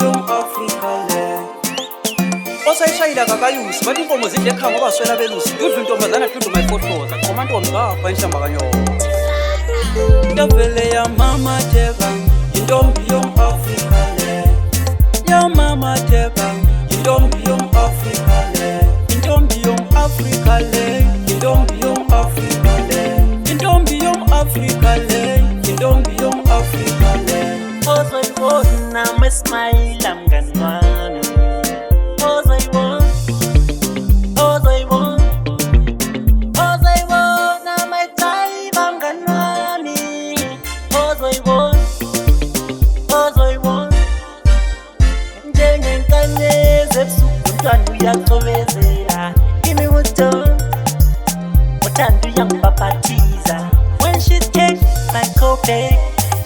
yom-Afrika le. Osayishayila kakayusi bathi inkomo zidla ekhaya ngoba swela belusi. Dudla intombazana dudla mayifohloza qoma ntombi ngapha inhlamba kanyoko. Yavele ya mama teka intombi yom-Afrika le. Ya mama teka intombi yom-Afrika le. Intombi yom-Afrika le. Intombi yom-Afrika le. Intombi yom-Afrika le. Intombi yom-Afrika le. Ozoyibona mesmile mngani wami. Ozoyibona mayithayiba mngani wami. Ozoyibona njengenkanyezi ebusuku umntwana uyacobezela. Kimi uthanda uyangibhabhathiza. When she takes my coffee,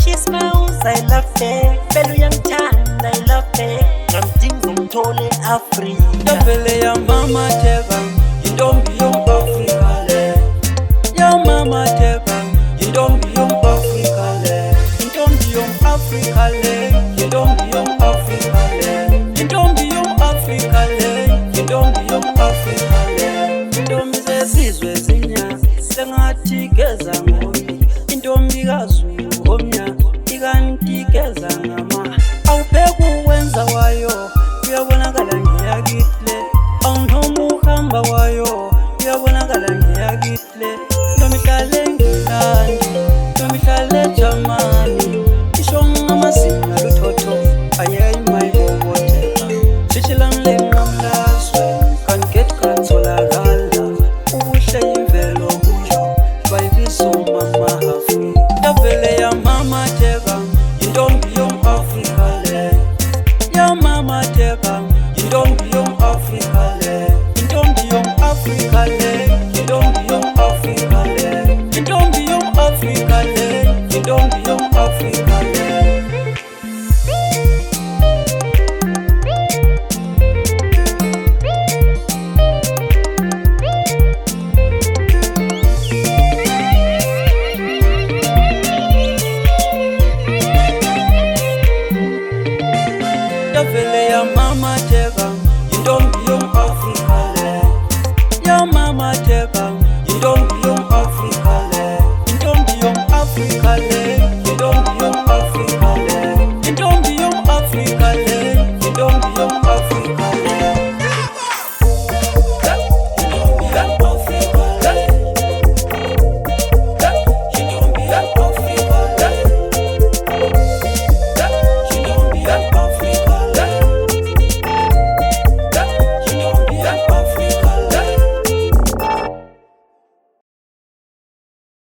she smiles, I love her. Belu uyangithanda, I love her. Ngamdinga umthole eAfrika. Yavele ya mama teka intombi yom-Afrika le. Ya mama teka intombi yom-Afrika le. Intombi yom-Afrika le. Intombi yom-Afrika le. Intombi yom-Afrika le. Intombi yom-Afrika le. Intombi zesizwe zinya sengathi geza ngomi. Intombi kaZulu omnya ikanti geza ngama. Awupheka uwenza wayo uyabonakala ngiyakihle. Awunoma uhamba wayo uyabonakala ngiyakihle. Ntomihlale Engilandi, ntomihlale Germany. Isho ngamazinga luthotho ayayimayiboboteka. Shishilangle ngamlazwe kanget katholakala. Ubuhle imvelo kuyo bayibizo mama Afrika. Yavele ya mama teka intombi yom-Afrika le. Ya mama teka intombi yom-Afrika le. Intombi yom-Afrika le. Intombi yom-Afrika le. Intombi yom-Afrika le. Intombi yom-Afrika le. Yavele ya mama teka intombi yom-Afrika